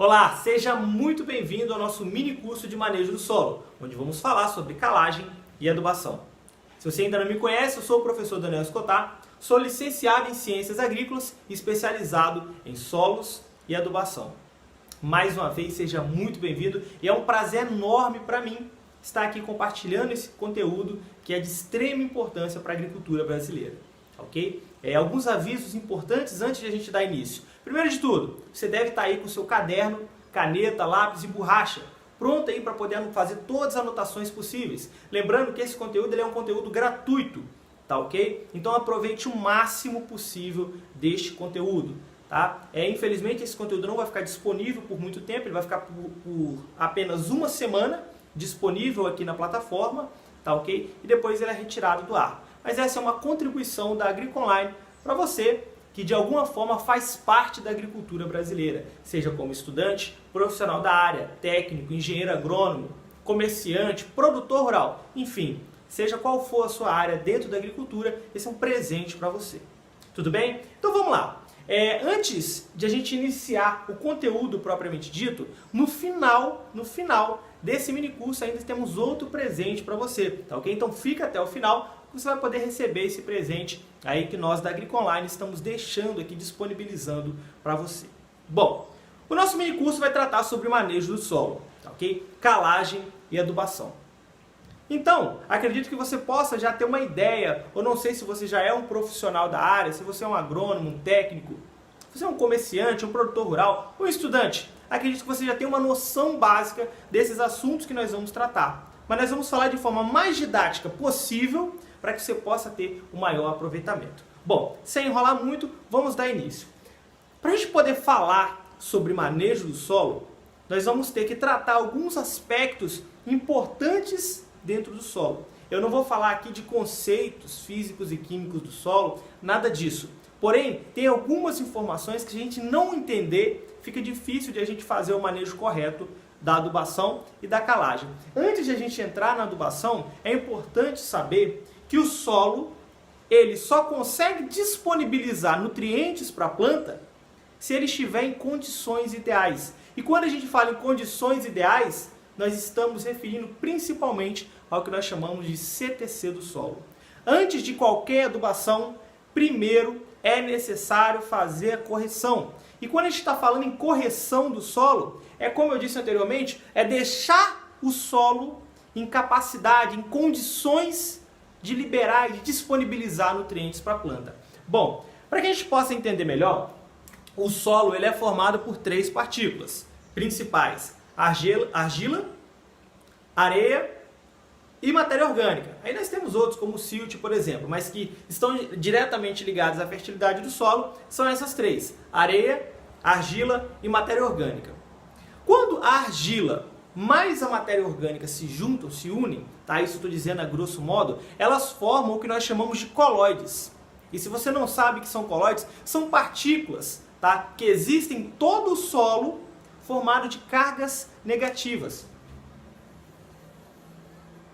Olá, seja muito bem-vindo ao nosso mini curso de manejo do solo, onde vamos falar sobre calagem e adubação. Se você ainda não me conhece, eu sou o professor Daniel Escotar, sou licenciado em Ciências Agrícolas e especializado em solos e adubação. Mais uma vez, seja muito bem-vindo e é um prazer enorme para mim estar aqui compartilhando esse conteúdo que é de extrema importância para a agricultura brasileira. Ok? Alguns avisos importantes antes de a gente dar início. Primeiro de tudo, você deve estar aí com o seu caderno, caneta, lápis e borracha, pronto aí para poder fazer todas as anotações possíveis. Lembrando que esse conteúdo ele é um conteúdo gratuito, tá ok? Então aproveite o máximo possível deste conteúdo, tá? Infelizmente esse conteúdo não vai ficar disponível por muito tempo, ele vai ficar por apenas uma semana disponível aqui na plataforma, tá ok? E depois ele é retirado do ar. Mas essa é uma contribuição da AgriConline para você que de alguma forma faz parte da agricultura brasileira, seja como estudante, profissional da área, técnico, engenheiro agrônomo, comerciante, produtor rural, enfim, seja qual for a sua área dentro da agricultura, esse é um presente para você. Tudo bem? Então vamos lá. Antes de a gente iniciar o conteúdo propriamente dito, no final desse mini curso ainda temos outro presente para você, tá ok? Então fica até o final, você vai poder receber esse presente aí que nós da AgriConline estamos deixando aqui, disponibilizando para você. Bom, o nosso mini curso vai tratar sobre o manejo do solo, tá ok? Calagem e adubação. Então, acredito que você possa já ter uma ideia, ou não sei se você já é um profissional da área, se você é um agrônomo, um técnico, se você é um comerciante, um produtor rural, um estudante, acredito que você já tem uma noção básica desses assuntos que nós vamos tratar. Mas nós vamos falar de forma mais didática possível para que você possa ter o maior aproveitamento. Bom, sem enrolar muito, vamos dar início. Para a gente poder falar sobre manejo do solo, nós vamos ter que tratar alguns aspectos importantes dentro do solo. Eu não vou falar aqui de conceitos físicos e químicos do solo, nada disso. Porém, tem algumas informações que a gente não entender, fica difícil de a gente fazer o manejo correto da adubação e da calagem. Antes de a gente entrar na adubação, é importante saber que o solo ele só consegue disponibilizar nutrientes para a planta se ele estiver em condições ideais. E quando a gente fala em condições ideais, nós estamos referindo principalmente ao que nós chamamos de CTC do solo. Antes de qualquer adubação, primeiro é necessário fazer a correção. E quando a gente está falando em correção do solo, como eu disse anteriormente, é deixar o solo em capacidade, em condições de liberar e de disponibilizar nutrientes para a planta. Bom, para que a gente possa entender melhor, o solo ele é formado por três partículas principais: argila, areia e matéria orgânica. Aí nós temos outros como o silt, por exemplo, mas que estão diretamente ligados à fertilidade do solo, são essas três: areia, argila e matéria orgânica. Quando a argila mais a matéria orgânica se juntam, se unem, tá? Isso estou dizendo a grosso modo, elas formam o que nós chamamos de colóides. E se você não sabe o que são colóides, são partículas, tá? Que existem em todo o solo formado de cargas negativas.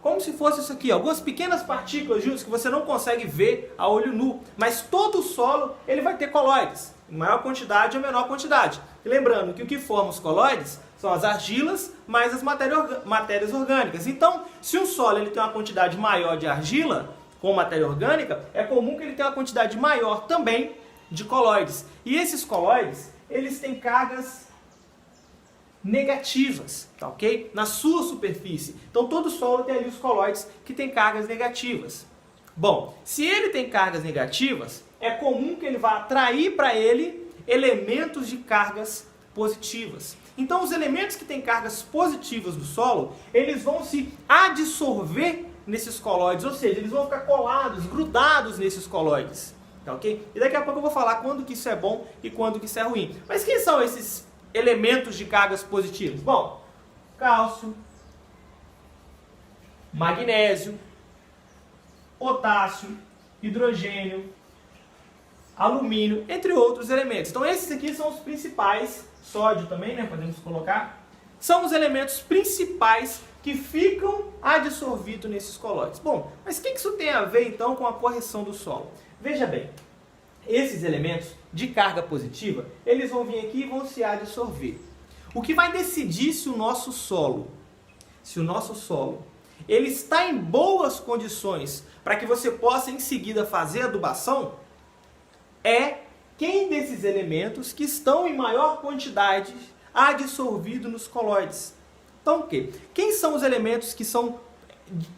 Como se fosse isso aqui, algumas pequenas partículas juntas que você não consegue ver a olho nu, mas todo o solo ele vai ter colóides, em maior quantidade ou menor quantidade. E lembrando que o que forma os colóides são as argilas mais as matérias orgânicas. Então, se o solo ele tem uma quantidade maior de argila com matéria orgânica, é comum que ele tenha uma quantidade maior também de colóides. E esses colóides, eles têm cargas negativas, tá ok? Na sua superfície. Então todo solo tem ali os colóides que tem cargas negativas. Bom, se ele tem cargas negativas, é comum que ele vá atrair para ele elementos de cargas positivas. Então os elementos que têm cargas positivas no solo, eles vão se adsorver nesses colóides, ou seja, eles vão ficar colados, grudados nesses colóides, tá ok? E daqui a pouco eu vou falar quando que isso é bom e quando que isso é ruim. Mas quem são esses elementos de cargas positivas? Bom, cálcio, magnésio, potássio, hidrogênio, alumínio, entre outros elementos. Então esses aqui são os principais, sódio também, né, podemos colocar, são os elementos principais que ficam adsorvidos nesses colóides. Bom, mas o que isso tem a ver então com a correção do solo? Veja bem, esses elementos de carga positiva, eles vão vir aqui e vão se adsorver. O que vai decidir se o nosso solo ele está em boas condições para que você possa em seguida fazer adubação é quem desses elementos que estão em maior quantidade adsorvido nos colóides. Então, o quê? Quem são os elementos que são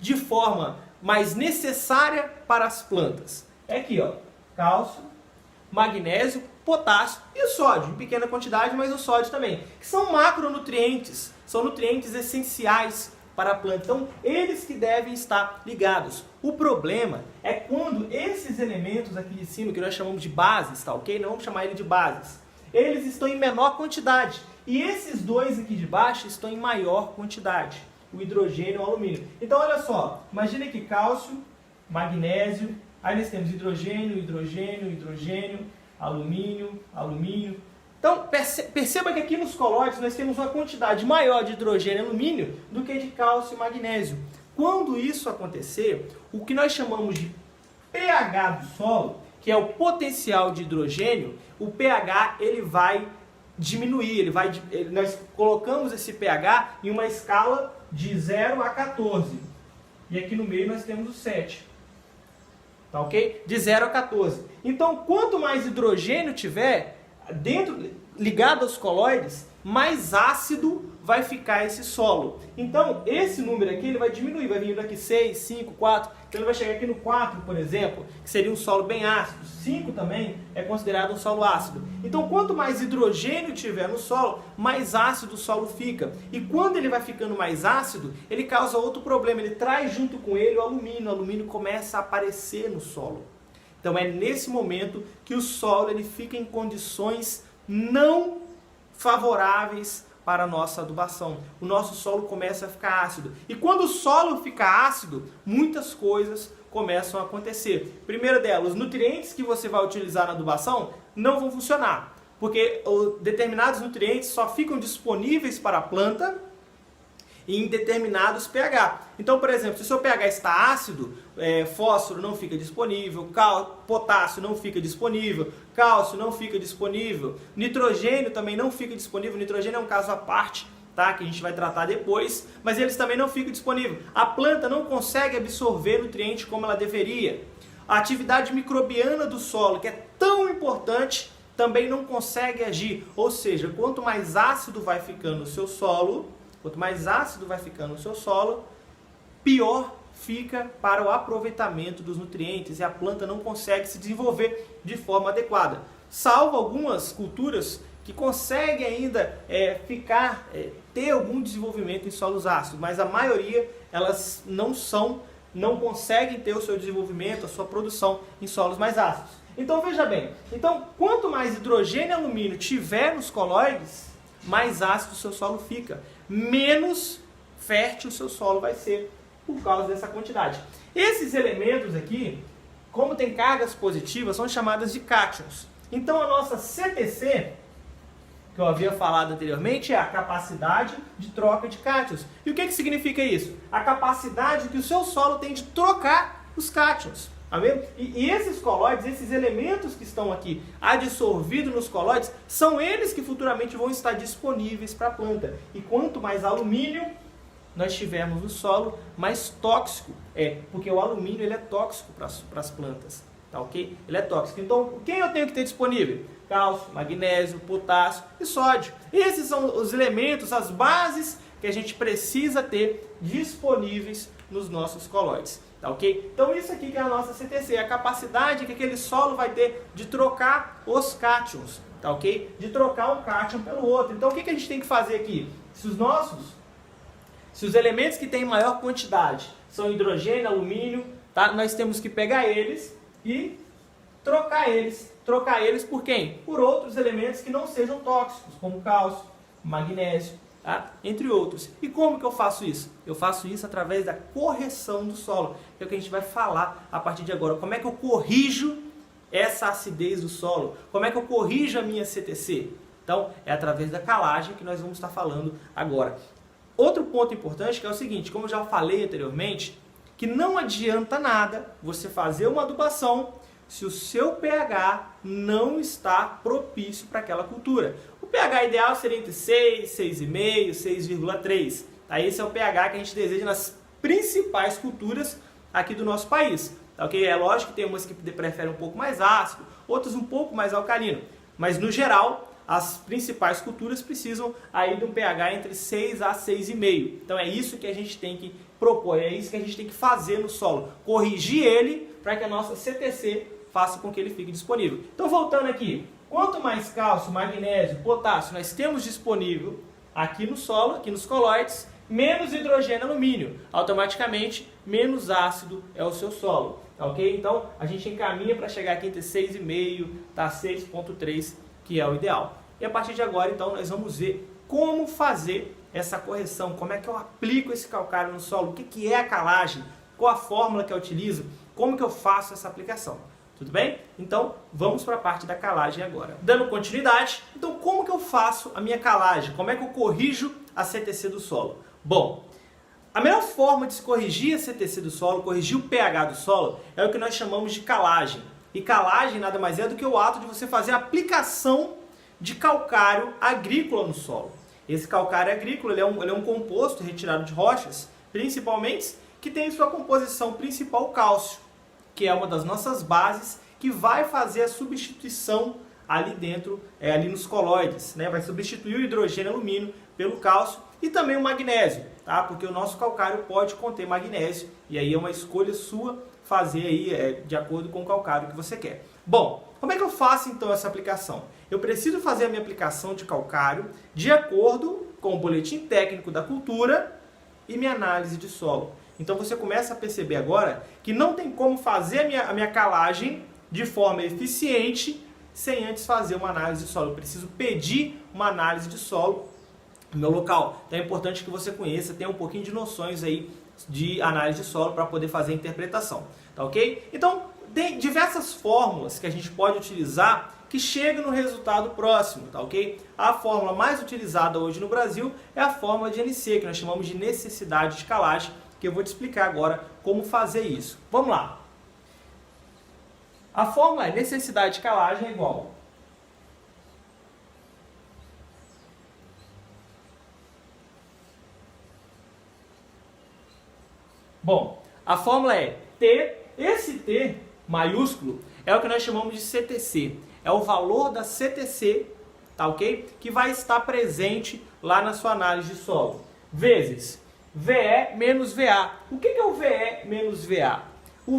de forma mais necessária para as plantas? É aqui, ó, cálcio, magnésio, potássio e o sódio, em pequena quantidade, mas o sódio também, que são macronutrientes, são nutrientes essenciais para a planta. Então, eles que devem estar ligados. O problema é quando esses elementos aqui de cima, que nós chamamos de bases, tá ok? Não vamos chamar ele de bases. Eles estão em menor quantidade. E esses dois aqui de baixo estão em maior quantidade. O hidrogênio e o alumínio. Então, olha só. Imagina aqui cálcio, magnésio. Aí nós temos hidrogênio, hidrogênio, hidrogênio, alumínio, alumínio. Então, perceba que aqui nos colóides nós temos uma quantidade maior de hidrogênio e alumínio do que de cálcio e magnésio. Quando isso acontecer, o que nós chamamos de pH do solo, que é o potencial de hidrogênio, o pH ele vai diminuir, nós colocamos esse pH em uma escala de 0 a 14. E aqui no meio nós temos o 7. Tá ok? De 0 a 14. Então, quanto mais hidrogênio tiver ligado aos colóides, mais ácido vai ficar esse solo. Então, esse número aqui ele vai diminuir, vai vir daqui 6, 5, 4, então ele vai chegar aqui no 4, por exemplo, que seria um solo bem ácido. 5 também é considerado um solo ácido. Então, quanto mais hidrogênio tiver no solo, mais ácido o solo fica. E quando ele vai ficando mais ácido, ele causa outro problema, ele traz junto com ele o alumínio começa a aparecer no solo. Então é nesse momento que o solo ele fica em condições não favoráveis para a nossa adubação. O nosso solo começa a ficar ácido. E quando o solo fica ácido, muitas coisas começam a acontecer. Primeira delas, os nutrientes que você vai utilizar na adubação não vão funcionar. Porque determinados nutrientes só ficam disponíveis para a planta em determinados pH. Então, por exemplo, se o seu pH está ácido, fósforo não fica disponível, potássio não fica disponível, cálcio não fica disponível, nitrogênio também não fica disponível. Nitrogênio é um caso à parte, tá? Que a gente vai tratar depois, mas eles também não ficam disponíveis. A planta não consegue absorver nutrientes como ela deveria. A atividade microbiana do solo, que é tão importante, também não consegue agir. Ou seja, quanto mais ácido vai ficando o seu solo, pior fica para o aproveitamento dos nutrientes e a planta não consegue se desenvolver de forma adequada. Salvo algumas culturas que conseguem ainda ter algum desenvolvimento em solos ácidos, mas a maioria elas não conseguem ter o seu desenvolvimento, a sua produção em solos mais ácidos. Então veja bem, quanto mais hidrogênio e alumínio tiver nos colóides, mais ácido o seu solo fica, menos fértil o seu solo vai ser por causa dessa quantidade. Esses elementos aqui, como tem cargas positivas, são chamadas de cátions. Então a nossa CTC, que eu havia falado anteriormente, é a capacidade de troca de cátions. E o que significa isso? A capacidade que o seu solo tem de trocar os cátions. Tá vendo? E esses colóides, esses elementos que estão aqui adsorvidos nos colóides, são eles que futuramente vão estar disponíveis para a planta. E quanto mais alumínio nós tivermos no solo, mais tóxico é. Porque o alumínio ele é tóxico para as plantas. Tá ok? Ele é tóxico. Então, quem eu tenho que ter disponível? Cálcio, magnésio, potássio e sódio. Esses são os elementos, as bases que a gente precisa ter disponíveis nos nossos colóides. Tá ok? Então isso aqui que é a nossa CTC, a capacidade que aquele solo vai ter de trocar os cátions, tá ok? De trocar um cátion pelo outro. Então o que a gente tem que fazer aqui? Se os elementos que têm maior quantidade são hidrogênio, alumínio, tá? Nós temos que pegar eles e trocar eles. Trocar eles por quem? Por outros elementos que não sejam tóxicos, como cálcio, magnésio, tá? Entre outros. E como que eu faço isso? Eu faço isso através da correção do solo, que é o que a gente vai falar a partir de agora. Como é que eu corrijo essa acidez do solo? Como é que eu corrijo a minha CTC? Então, é através da calagem que nós vamos estar falando agora. Outro ponto importante que é o seguinte, como eu já falei anteriormente, que não adianta nada você fazer uma adubação se o seu pH não está propício para aquela cultura. O pH ideal seria entre 6, 6,5, 6,3. Tá? Esse é o pH que a gente deseja nas principais culturas aqui do nosso país. Tá, okay? É lógico que tem umas que preferem um pouco mais ácido, outras um pouco mais alcalino. Mas no geral, as principais culturas precisam aí de um pH entre 6 a 6,5. Então é isso que a gente tem que propor, é isso que a gente tem que fazer no solo. Corrigir ele para que a nossa CTC faça com que ele fique disponível. Então voltando aqui, quanto mais cálcio, magnésio, potássio nós temos disponível aqui no solo, aqui nos colóides, menos hidrogênio e alumínio. Automaticamente, menos ácido é o seu solo. Tá, ok? Então a gente encaminha para chegar aqui entre 6,5 a 6,3, que é o ideal. E a partir de agora, então, nós vamos ver como fazer essa correção, como é que eu aplico esse calcário no solo, o que é a calagem, qual a fórmula que eu utilizo, como que eu faço essa aplicação. Tudo bem? Então, vamos para a parte da calagem agora. Dando continuidade, então como que eu faço a minha calagem? Como é que eu corrijo a CTC do solo? Bom, a melhor forma de se corrigir a CTC do solo, corrigir o pH do solo, é o que nós chamamos de calagem. E calagem nada mais é do que o ato de você fazer a aplicação de calcário agrícola no solo. Esse calcário agrícola ele é um composto retirado de rochas, principalmente, que tem em sua composição principal o cálcio, que é uma das nossas bases, que vai fazer a substituição ali dentro, ali nos colóides, né? Vai substituir o hidrogênio e alumínio pelo cálcio e também o magnésio, tá? Porque o nosso calcário pode conter magnésio e aí é uma escolha sua fazer aí de acordo com o calcário que você quer. Bom, como é que eu faço então essa aplicação? Eu preciso fazer a minha aplicação de calcário de acordo com o boletim técnico da cultura e minha análise de solo. Então você começa a perceber agora que não tem como fazer a minha calagem de forma eficiente sem antes fazer uma análise de solo. Eu preciso pedir uma análise de solo no meu local. Então é importante que você conheça, tenha um pouquinho de noções aí de análise de solo para poder fazer a interpretação. Tá ok? Então tem diversas fórmulas que a gente pode utilizar que chegam no resultado próximo, tá ok? A fórmula mais utilizada hoje no Brasil é a fórmula de NC, que nós chamamos de necessidade de calagem, que eu vou te explicar agora como fazer isso. Vamos lá. A fórmula é necessidade de calagem é igual Bom, a fórmula é T, esse T maiúsculo é o que nós chamamos de CTC, é o valor da CTC, tá ok? Que vai estar presente lá na sua análise de solo, vezes VE menos VA. O que é o VE menos VA?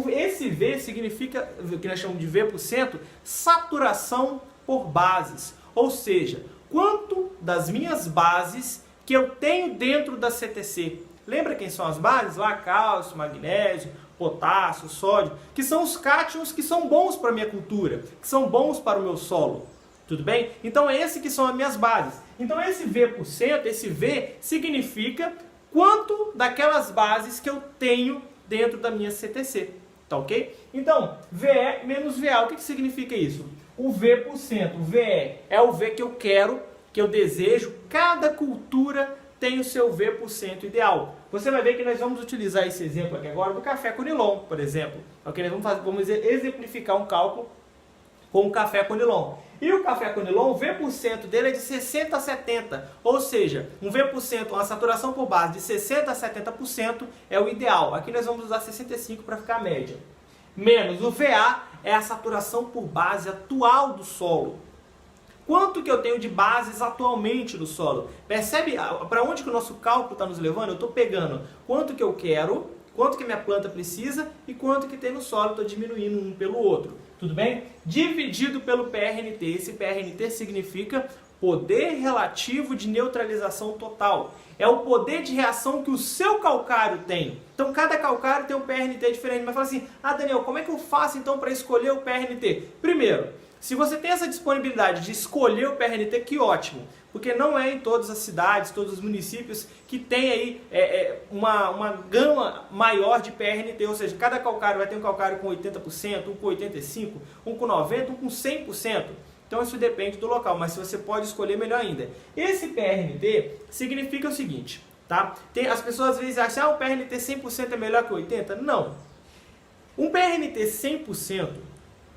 Esse V significa, o que nós chamamos de V%, saturação por bases, ou seja, quanto das minhas bases que eu tenho dentro da CTC. Lembra quem são as bases? Lá, cálcio, magnésio, potássio, sódio, que são os cátions que são bons para a minha cultura, que são bons para o meu solo. Tudo bem? Então, esses que são as minhas bases. Então, esse V%, esse V, significa quanto daquelas bases que eu tenho dentro da minha CTC. Tá ok? Então, VE menos VA, o que significa isso? O V%, o VE é o V que eu quero, que eu desejo, cada cultura tem o seu V% ideal. Você vai ver que nós vamos utilizar esse exemplo aqui agora do café Conilon, por exemplo. Ok? Nós vamos exemplificar um cálculo com o café Conilon. E o café Conilon, o V% dele é de 60 a 70, ou seja, um V%, uma saturação por base de 60 a 70% é o ideal. Aqui nós vamos usar 65 para ficar a média. Menos o VA é a saturação por base atual do solo. Quanto que eu tenho de bases atualmente no solo? Percebe para onde que o nosso cálculo está nos levando? Eu estou pegando quanto que eu quero, quanto que minha planta precisa e quanto que tem no solo, estou diminuindo um pelo outro. Tudo bem? Dividido pelo PRNT. Esse PRNT significa poder relativo de neutralização total. É o poder de reação que o seu calcário tem. Então, cada calcário tem um PRNT diferente. Mas fala assim, Daniel, como é que eu faço então para escolher o PRNT? Primeiro, se você tem essa disponibilidade de escolher o PRNT, que ótimo. Porque não é em todas as cidades, todos os municípios que tem aí uma gama maior de PRNT. Ou seja, cada calcário vai ter um calcário com 80%, um com 85%, um com 90%, um com 100%. Então isso depende do local, mas se você pode escolher, melhor ainda. Esse PRNT significa o seguinte, tá? As pessoas às vezes acham que o PRNT 100% é melhor que 80%. Não. Um PRNT 100%,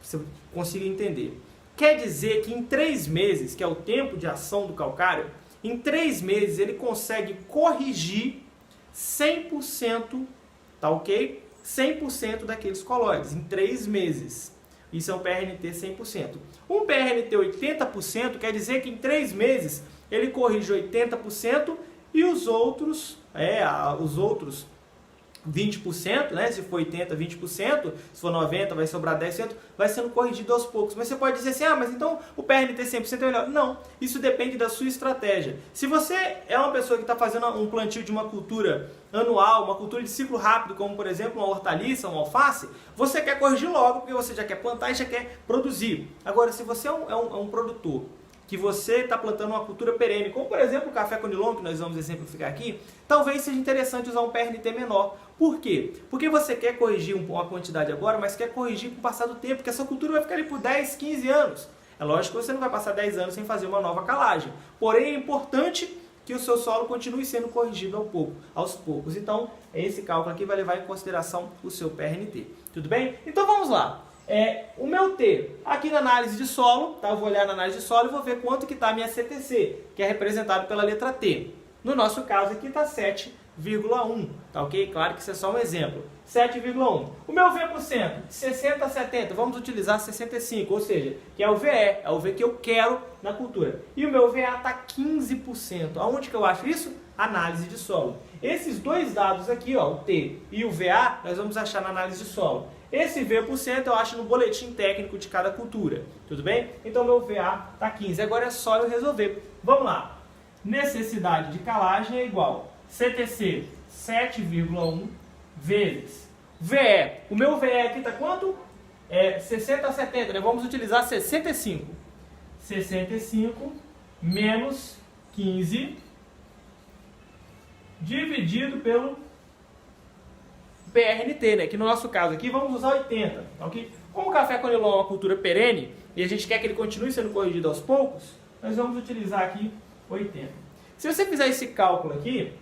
você consiga entender, Quer dizer que em 3 meses, que é o tempo de ação do calcário, em 3 meses ele consegue corrigir 100%, tá ok? 100% daqueles colóides, em 3 meses. Isso é um PRNT 100%. Um PRNT 80% quer dizer que em 3 meses ele corrige 80% e os outros 20%, né? Se for 80%, 20%, se for 90%, vai sobrar 10%, vai sendo corrigido aos poucos. Mas você pode dizer assim, mas então o PRNT 100% é melhor. Não, isso depende da sua estratégia. Se você é uma pessoa que está fazendo um plantio de uma cultura anual, uma cultura de ciclo rápido, como por exemplo uma hortaliça, uma alface, você quer corrigir logo, porque você já quer plantar e já quer produzir. Agora, se você é um produtor, que você está plantando uma cultura perene, como por exemplo o café conilon, que nós vamos exemplificar aqui, talvez seja interessante usar um PRNT menor. Por quê? Porque você quer corrigir uma quantidade agora, mas quer corrigir com o passar do tempo, porque essa cultura vai ficar ali por 10, 15 anos. É lógico que você não vai passar 10 anos sem fazer uma nova calagem. Porém, é importante que o seu solo continue sendo corrigido aos poucos. Então, esse cálculo aqui vai levar em consideração o seu PRNT. Tudo bem? Então vamos lá. O meu T, aqui na análise de solo, tá? Eu vou olhar na análise de solo e vou ver quanto que está a minha CTC, que é representado pela letra T. No nosso caso aqui está 7,1, tá ok? Claro que isso é só um exemplo. 7,1. O meu V%, de 60 a 70, vamos utilizar 65, ou seja, que é o VE, é o V que eu quero na cultura. E o meu VA está 15%. Aonde que eu acho isso? Análise de solo. Esses dois dados aqui, ó, o T e o VA, nós vamos achar na análise de solo. Esse V% eu acho no boletim técnico de cada cultura, tudo bem? Então meu VA está 15, agora é só eu resolver. Vamos lá, necessidade de calagem é igual CTC 7,1 vezes VE, o meu VE aqui está quanto? 60 a 70, né? Vamos utilizar 65. 65 menos 15 dividido pelo PRNT, né? Que no nosso caso aqui vamos usar 80, ok? Como o café conilon é uma cultura perene e a gente quer que ele continue sendo corrigido aos poucos, nós vamos utilizar aqui 80. Se você fizer esse cálculo aqui,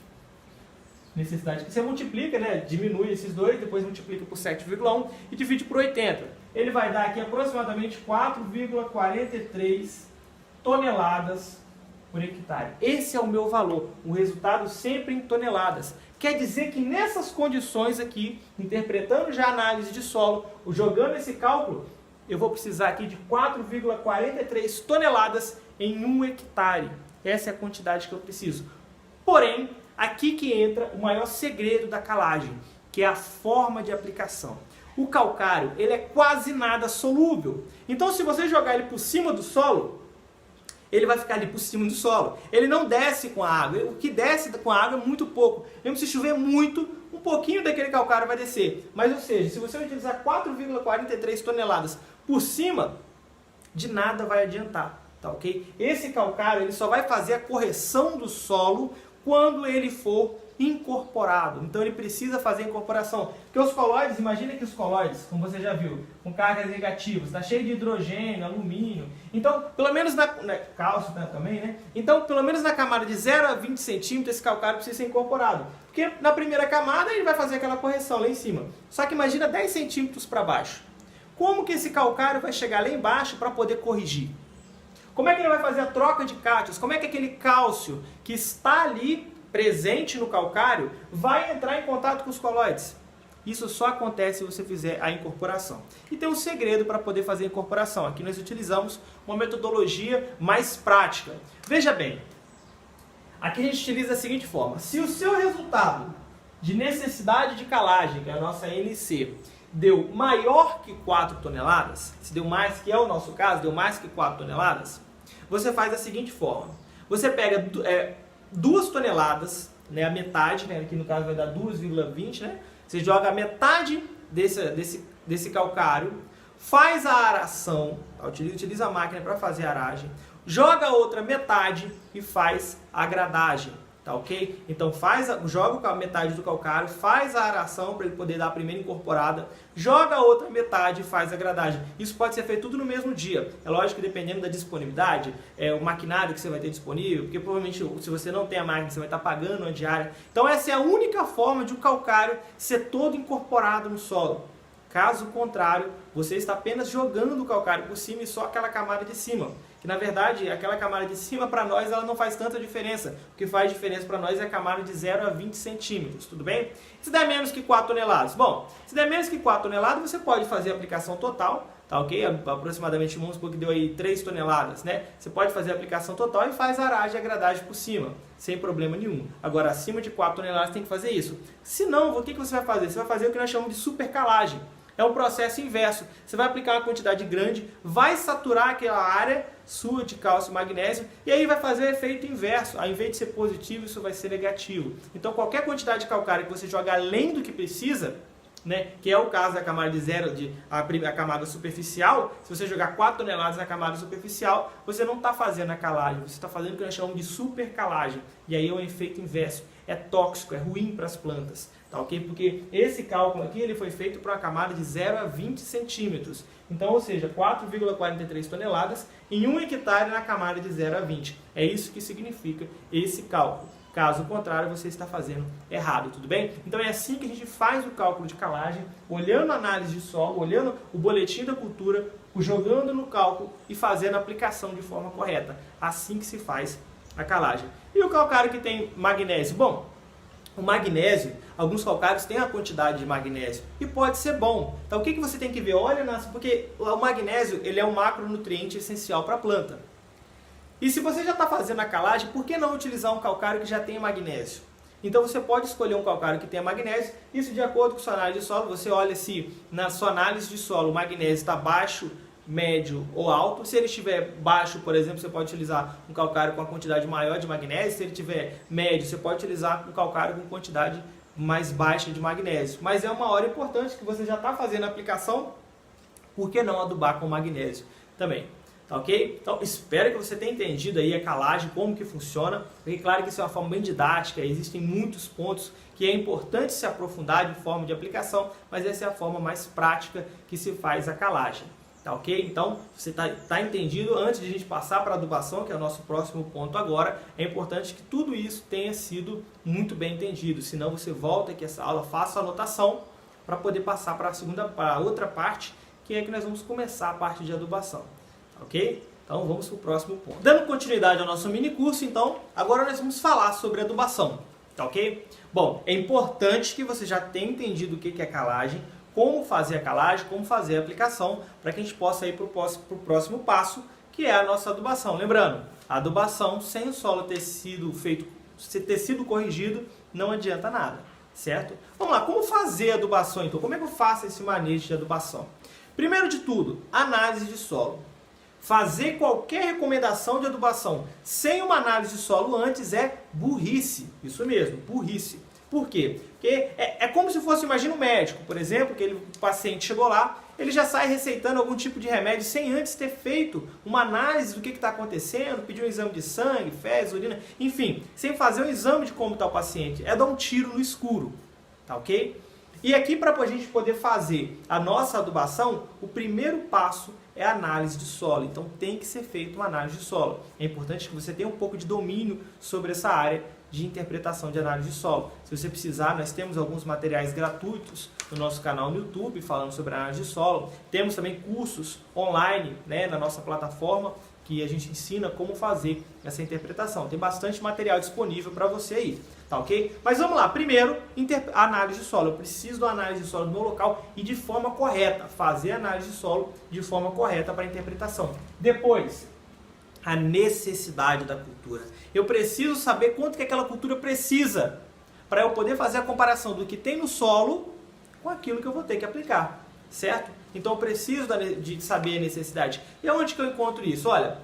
necessidade que você multiplica, né? Diminui esses dois, depois multiplica por 7,1 e divide por 80. Ele vai dar aqui aproximadamente 4,43 toneladas por hectare. Esse é o meu valor, o resultado sempre em toneladas. Quer dizer que nessas condições aqui, interpretando já a análise de solo, jogando esse cálculo, eu vou precisar aqui de 4,43 toneladas em 1 hectare. Essa é a quantidade que eu preciso. Porém, aqui que entra o maior segredo da calagem, que é a forma de aplicação. O calcário, ele é quase nada solúvel. Então, se você jogar ele por cima do solo, ele vai ficar ali por cima do solo. Ele não desce com a água. O que desce com a água é muito pouco. Mesmo se chover muito, um pouquinho daquele calcário vai descer. Mas, ou seja, se você utilizar 4,43 toneladas por cima, de nada vai adiantar, tá ok? Esse calcário ele só vai fazer a correção do solo quando ele for incorporado. Então ele precisa fazer a incorporação. Porque os colóides, imagina que os colóides, como você já viu, com cargas negativas, está cheio de hidrogênio, alumínio. Então, pelo menos cálcio também, né? Então, pelo menos na camada de 0 a 20 centímetros, esse calcário precisa ser incorporado. Porque na primeira camada ele vai fazer aquela correção lá em cima. Só que imagina 10 centímetros para baixo. Como que esse calcário vai chegar lá embaixo para poder corrigir? Como é que ele vai fazer a troca de cátions? Como é que aquele cálcio que está ali presente no calcário vai entrar em contato com os colóides? Isso só acontece se você fizer a incorporação. E tem um segredo para poder fazer a incorporação. Aqui nós utilizamos uma metodologia mais prática. Veja bem, aqui a gente utiliza a seguinte forma. Se o seu resultado de necessidade de calagem, que é a nossa NC, deu maior que 4 toneladas, se deu mais, que é o nosso caso, deu mais que 4 toneladas, você faz da seguinte forma. Você pega 2 toneladas, né, a metade, né, aqui no caso vai dar 2,20, né? Você joga a metade desse calcário, faz a aração, utiliza a máquina para fazer a aragem, joga a outra metade e faz a gradagem, tá ok? Então joga a metade do calcário, faz a aração para ele poder dar a primeira incorporada, joga a outra metade e faz a gradagem. Isso pode ser feito tudo no mesmo dia. É lógico que dependendo da disponibilidade, o maquinário que você vai ter disponível, porque provavelmente se você não tem a máquina, você vai estar pagando uma diária. Então essa é a única forma de o calcário ser todo incorporado no solo. Caso contrário, você está apenas jogando o calcário por cima e só aquela camada de cima. Que na verdade, aquela camada de cima para nós ela não faz tanta diferença. O que faz diferença para nós é a camada de 0 a 20 centímetros, tudo bem? Se der menos que 4 toneladas? Bom, se der menos que 4 toneladas, você pode fazer a aplicação total, tá ok? Aproximadamente, vamos supor que deu aí 3 toneladas, né? Você pode fazer a aplicação total e faz aragem e agradagem por cima, sem problema nenhum. Agora, acima de 4 toneladas tem que fazer isso. Se não, o que você vai fazer? Você vai fazer o que nós chamamos de supercalagem. É um processo inverso. Você vai aplicar uma quantidade grande, vai saturar aquela área sua de cálcio e magnésio e aí vai fazer o efeito inverso. Ao invés de ser positivo, isso vai ser negativo. Então, qualquer quantidade de calcário que você joga além do que precisa, né, que é o caso da camada de zero, a camada superficial, se você jogar 4 toneladas na camada superficial, você não está fazendo a calagem, você está fazendo o que nós chamamos de supercalagem. E aí é um efeito inverso. É tóxico, é ruim para as plantas. Tá, ok? Porque esse cálculo aqui ele foi feito para uma camada de 0 a 20 centímetros. Então, ou seja, 4,43 toneladas em 1 hectare na camada de 0 a 20. É isso que significa esse cálculo. Caso contrário, você está fazendo errado, tudo bem? Então é assim que a gente faz o cálculo de calagem, olhando a análise de solo, olhando o boletim da cultura, jogando no cálculo e fazendo a aplicação de forma correta. Assim que se faz a calagem. E o calcário que tem magnésio? Bom, o magnésio, alguns calcários têm a quantidade de magnésio e pode ser bom. Então o que você tem que ver? Olha, porque o magnésio ele é um macronutriente essencial para a planta. E se você já está fazendo a calagem, por que não utilizar um calcário que já tem magnésio? Então você pode escolher um calcário que tenha magnésio, isso de acordo com a sua análise de solo, você olha se na sua análise de solo o magnésio está baixo, médio ou alto. Se ele estiver baixo, por exemplo, você pode utilizar um calcário com uma quantidade maior de magnésio. Se ele estiver médio, você pode utilizar um calcário com quantidade mais baixa de magnésio. Mas é uma hora importante que você já está fazendo a aplicação, por que não adubar com magnésio também? Tá ok? Então, espero que você tenha entendido aí a calagem, como que funciona. Porque claro que isso é uma forma bem didática, existem muitos pontos que é importante se aprofundar de forma de aplicação, mas essa é a forma mais prática que se faz a calagem. Tá ok? Então, você tá entendido. Antes de a gente passar para a adubação, que é o nosso próximo ponto agora, é importante que tudo isso tenha sido muito bem entendido. Senão você volta aqui essa aula, faça a anotação para poder passar para a outra parte, que é que nós vamos começar a parte de adubação. Ok? Então vamos para o próximo ponto. Dando continuidade ao nosso mini curso, então, agora nós vamos falar sobre adubação. Tá ok? Bom, é importante que você já tenha entendido o que é calagem, como fazer a calagem, como fazer a aplicação, para que a gente possa ir para o próximo passo, que é a nossa adubação. Lembrando, a adubação sem o solo ter sido corrigido, não adianta nada, certo? Vamos lá, como fazer a adubação então? Como é que eu faço esse manejo de adubação? Primeiro de tudo, análise de solo. Fazer qualquer recomendação de adubação sem uma análise de solo antes é burrice. Isso mesmo, burrice. Por quê? Porque é como se fosse, imagina um médico, por exemplo, que o paciente chegou lá, ele já sai receitando algum tipo de remédio sem antes ter feito uma análise do que está acontecendo, pedir um exame de sangue, fezes, urina, enfim, sem fazer um exame de como está o paciente. É dar um tiro no escuro, tá ok? E aqui, para a gente poder fazer a nossa adubação, o primeiro passo é a análise de solo. Então tem que ser feita uma análise de solo. É importante que você tenha um pouco de domínio sobre essa área de interpretação de análise de solo. Se você precisar, nós temos alguns materiais gratuitos no nosso canal no YouTube falando sobre análise de solo. Temos também cursos online, né, na nossa plataforma que a gente ensina como fazer essa interpretação. Tem bastante material disponível para você aí, tá ok? Mas vamos lá, primeiro, análise de solo. Eu preciso da análise de solo no meu local e de forma correta, fazer a análise de solo de forma correta para a interpretação. Depois, a necessidade da cultura. Eu preciso saber quanto que aquela cultura precisa para eu poder fazer a comparação do que tem no solo com aquilo que eu vou ter que aplicar, certo? Então eu preciso de saber a necessidade. E aonde que eu encontro isso? Olha,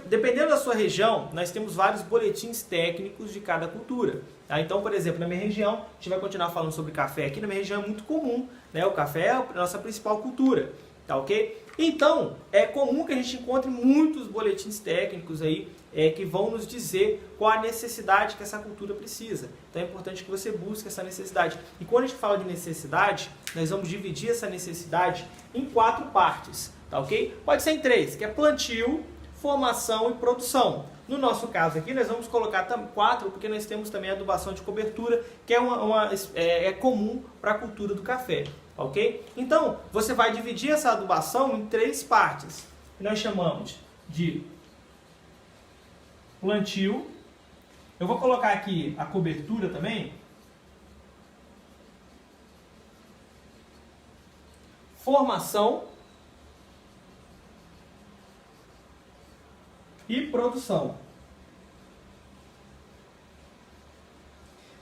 dependendo da sua região, nós temos vários boletins técnicos de cada cultura. Tá? Então, por exemplo, na minha região, a gente vai continuar falando sobre café aqui, na minha região é muito comum, né? O café é a nossa principal cultura, tá ok? Então, é comum que a gente encontre muitos boletins técnicos aí que vão nos dizer qual a necessidade que essa cultura precisa. Então é importante que você busque essa necessidade. E quando a gente fala de necessidade, nós vamos dividir essa necessidade em 4 partes, tá ok? Pode ser em 3, que é plantio, formação e produção. No nosso caso aqui, nós vamos colocar 4, porque nós temos também a adubação de cobertura, que é comum para a cultura do café. ok? Então, você vai dividir essa adubação em 3 partes, que nós chamamos de plantio. Eu vou colocar aqui a cobertura também. Formação e produção.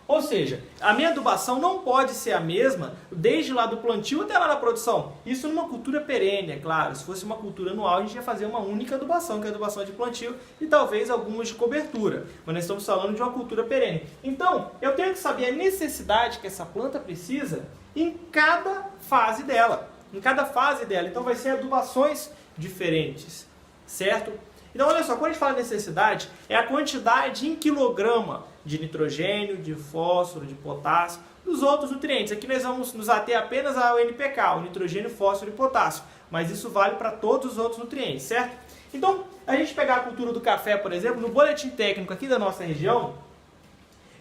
Ou seja, a minha adubação não pode ser a mesma desde lá do plantio até lá na produção. Isso numa cultura perene, é claro. Se fosse uma cultura anual, a gente ia fazer uma única adubação, que é a adubação de plantio, e talvez algumas de cobertura. Mas nós estamos falando de uma cultura perene. Então, eu tenho que saber a necessidade que essa planta precisa em cada fase dela. Em cada fase dela. Então, vai ser adubações diferentes, certo? Então, olha só, quando a gente fala necessidade, é a quantidade em quilograma de nitrogênio, de fósforo, de potássio, dos outros nutrientes. Aqui nós vamos nos ater apenas ao NPK, o nitrogênio, fósforo e potássio. Mas isso vale para todos os outros nutrientes, certo? Então, a gente pegar a cultura do café, por exemplo, no boletim técnico aqui da nossa região,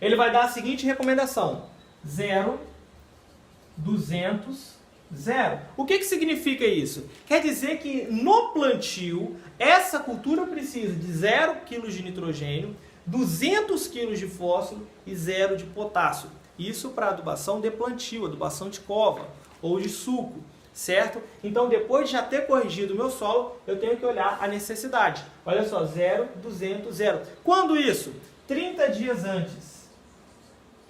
ele vai dar a seguinte recomendação: 0, 200, 0. O que significa isso? Quer dizer que no plantio, essa cultura precisa de 0 kg de nitrogênio, 200 kg de fósforo e 0 de potássio. Isso para adubação de plantio, adubação de cova ou de suco, certo? Então, depois de já ter corrigido o meu solo, eu tenho que olhar a necessidade. Olha só, 0, 200, 0. Quando isso? 30 dias antes.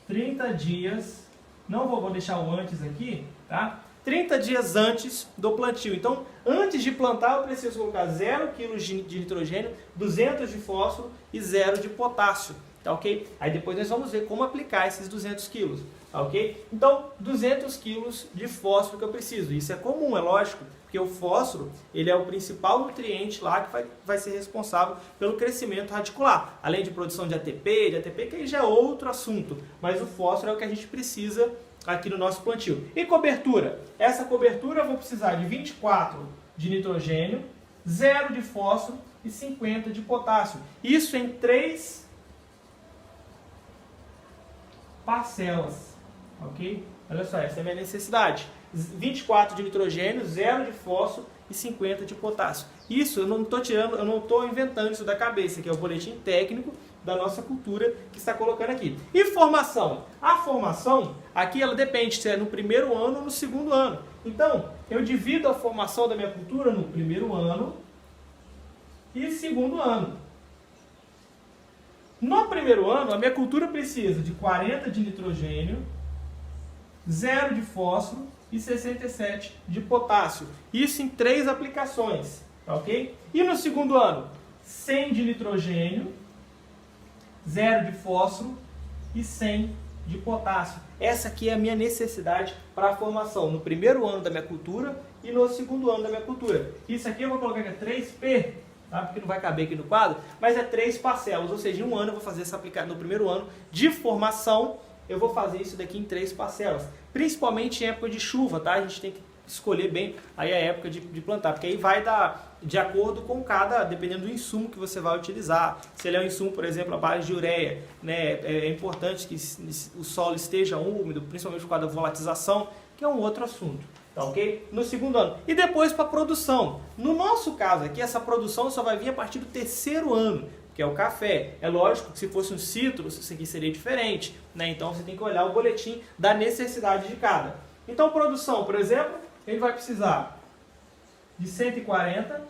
30 dias, não vou deixar o antes aqui, tá? 30 dias antes do plantio. Então, antes de plantar, eu preciso colocar 0 kg de nitrogênio, 200 de fósforo e 0 de potássio, tá ok? Aí depois nós vamos ver como aplicar esses 200 kg, tá ok? Então, 200 kg de fósforo que eu preciso. Isso é comum, é lógico, porque o fósforo, ele é o principal nutriente lá que vai ser responsável pelo crescimento radicular. Além de produção de ATP, que aí já é outro assunto, mas o fósforo é o que a gente precisa aqui no nosso plantio. E cobertura? Essa cobertura eu vou precisar de 24 de nitrogênio, 0 de fósforo e 50 de potássio. Isso em 3 parcelas, ok? Olha só, essa é a minha necessidade. 24 de nitrogênio, 0 de fósforo e 50 de potássio. Isso eu não estou tirando, eu não estou inventando isso da cabeça, que é o boletim técnico da nossa cultura que está colocando aqui. E formação? A formação, aqui ela depende se é no primeiro ano ou no segundo ano. Então, eu divido a formação da minha cultura no primeiro ano e segundo ano. No primeiro ano, a minha cultura precisa de 40 de nitrogênio, 0 de fósforo e 67 de potássio. Isso em 3 aplicações, ok? E no segundo ano, 100 de nitrogênio, 0 de fósforo e 100 de potássio. Essa aqui é a minha necessidade para a formação no primeiro ano da minha cultura e no segundo ano da minha cultura. Isso aqui eu vou colocar aqui 3P, tá? Porque não vai caber aqui no quadro, mas é 3 parcelas, ou seja, em um ano eu vou fazer essa aplicação. No primeiro ano de formação, eu vou fazer isso daqui em 3 parcelas, principalmente em época de chuva, tá? A gente tem que escolher bem aí a época de plantar, porque aí vai dar de acordo com dependendo do insumo que você vai utilizar. Se ele é um insumo, por exemplo, a base de ureia, né, é importante que o solo esteja úmido, principalmente por causa da volatização, que é um outro assunto, tá ok? No segundo ano. E depois para a produção. No nosso caso aqui, essa produção só vai vir a partir do 3º ano, que é o café. É lógico que se fosse um citros, isso aqui seria diferente, né? Então você tem que olhar o boletim da necessidade de cada. Então, produção, por exemplo, ele vai precisar de 140,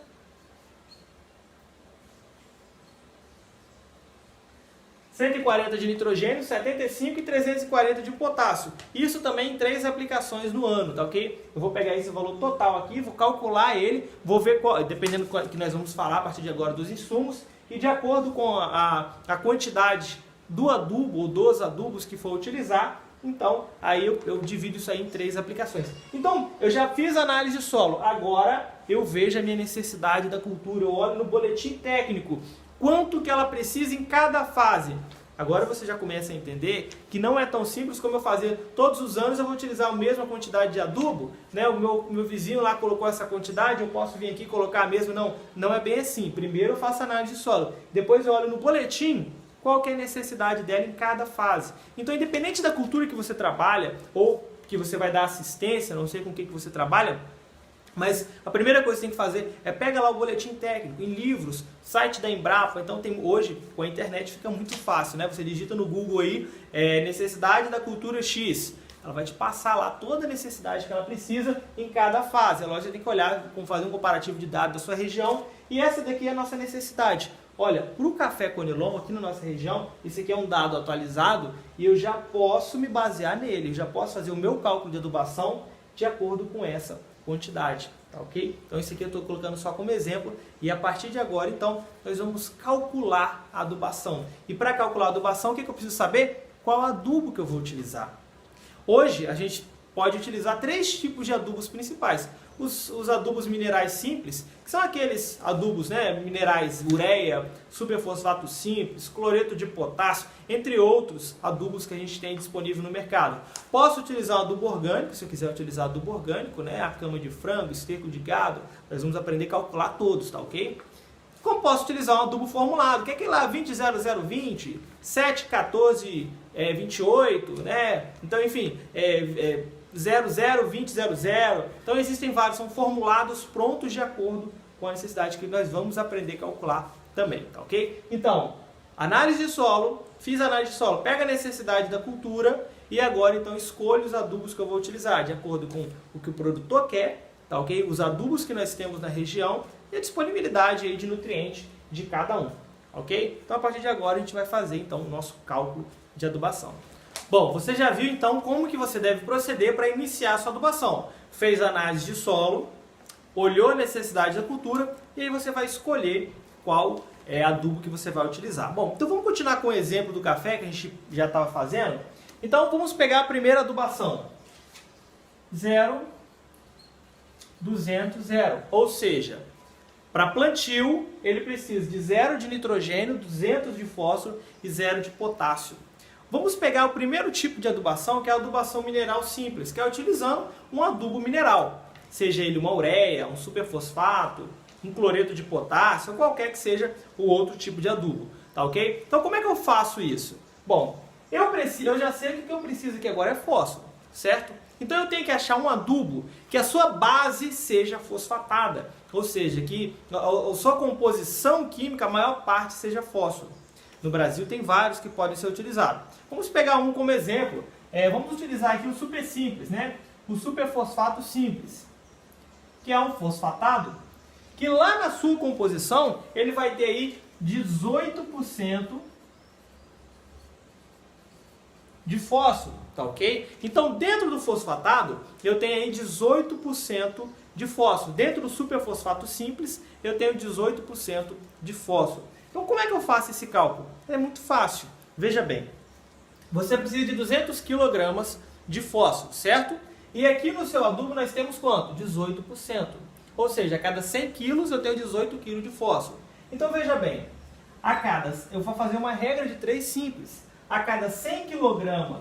140 de nitrogênio, 75 e 340 de potássio. Isso também em 3 aplicações no ano, tá ok? Eu vou pegar esse valor total aqui, vou calcular ele, vou ver qual, dependendo do que nós vamos falar a partir de agora dos insumos, e de acordo com a quantidade do adubo ou dos adubos que for utilizar, então aí eu divido isso aí em 3 aplicações. Então, eu já fiz a análise de solo, agora eu vejo a minha necessidade da cultura, eu olho no boletim técnico, quanto que ela precisa em cada fase. Agora você já começa a entender que não é tão simples como eu fazer todos os anos eu vou utilizar a mesma quantidade de adubo, né? O meu vizinho lá colocou essa quantidade, eu posso vir aqui e colocar a mesma. Não, não é bem assim. Primeiro eu faço a análise de solo, depois eu olho no boletim qual que é a necessidade dela em cada fase. Então, independente da cultura que você trabalha, ou que você vai dar assistência, não sei com o que você trabalha, mas a primeira coisa que você tem que fazer é pega lá o boletim técnico, em livros, site da Embrapa. Então hoje com a internet fica muito fácil, né? Você digita no Google aí, necessidade da cultura X. Ela vai te passar lá toda a necessidade que ela precisa em cada fase. A loja tem que olhar, fazer um comparativo de dados da sua região. E essa daqui é a nossa necessidade. Olha, para o café Conilon aqui na nossa região, esse aqui é um dado atualizado e eu já posso me basear nele. Eu já posso fazer o meu cálculo de adubação de acordo com essa quantidade, tá ok? Então isso aqui eu estou colocando só como exemplo e a partir de agora, então, nós vamos calcular a adubação. E para calcular a adubação, o que eu preciso saber? Qual adubo que eu vou utilizar? Hoje, a gente pode utilizar 3 tipos de adubos principais. Os adubos minerais simples, que são aqueles adubos, né, minerais, ureia, superfosfato simples, cloreto de potássio, entre outros adubos que a gente tem disponível no mercado. Posso utilizar um adubo orgânico, se eu quiser utilizar adubo orgânico, né, a cama de frango, esterco de gado, nós vamos aprender a calcular todos, tá ok? Como posso utilizar um adubo formulado, que é aquele lá 200020, 71428, né? Então, enfim, 002000. Então existem vários, são formulados prontos de acordo com a necessidade que nós vamos aprender a calcular também, tá ok? Então, análise de solo, fiz análise de solo, pega a necessidade da cultura e agora então escolho os adubos que eu vou utilizar de acordo com o que o produtor quer, tá ok? Os adubos que nós temos na região e a disponibilidade aí de nutrientes de cada um, ok? Então a partir de agora a gente vai fazer então o nosso cálculo de adubação. Bom, você já viu então como que você deve proceder para iniciar a sua adubação. Fez análise de solo, olhou a necessidade da cultura e aí você vai escolher qual adubo que você vai utilizar. Bom, então vamos continuar com o exemplo do café que a gente já estava fazendo. Então vamos pegar a primeira adubação. 0, 200, 0. Ou seja, para plantio ele precisa de 0 de nitrogênio, 200 de fósforo e 0 de potássio. Vamos pegar o primeiro tipo de adubação, que é a adubação mineral simples, que é utilizando um adubo mineral, seja ele uma ureia, um superfosfato, um cloreto de potássio, ou qualquer que seja o outro tipo de adubo, tá ok? Então como é que eu faço isso? Bom, eu já sei que o que eu preciso aqui agora é fósforo, certo? Então eu tenho que achar um adubo que a sua base seja fosfatada, ou seja, que a sua composição química, a maior parte seja fósforo. No Brasil tem vários que podem ser utilizados. Vamos pegar um como exemplo. Vamos utilizar aqui o super simples, né? O superfosfato simples, que é um fosfatado, que lá na sua composição ele vai ter aí 18% de fósforo, tá ok? Então dentro do fosfatado eu tenho aí 18% de fósforo. Dentro do superfosfato simples eu tenho 18% de fósforo. Então como é que eu faço esse cálculo? É muito fácil. Veja bem, você precisa de 200 kg de fósforo, certo? E aqui no seu adubo nós temos quanto? 18%. Ou seja, a cada 100 kg eu tenho 18 kg de fósforo. Então veja bem, eu vou fazer uma regra de 3 simples. A cada 100 kg,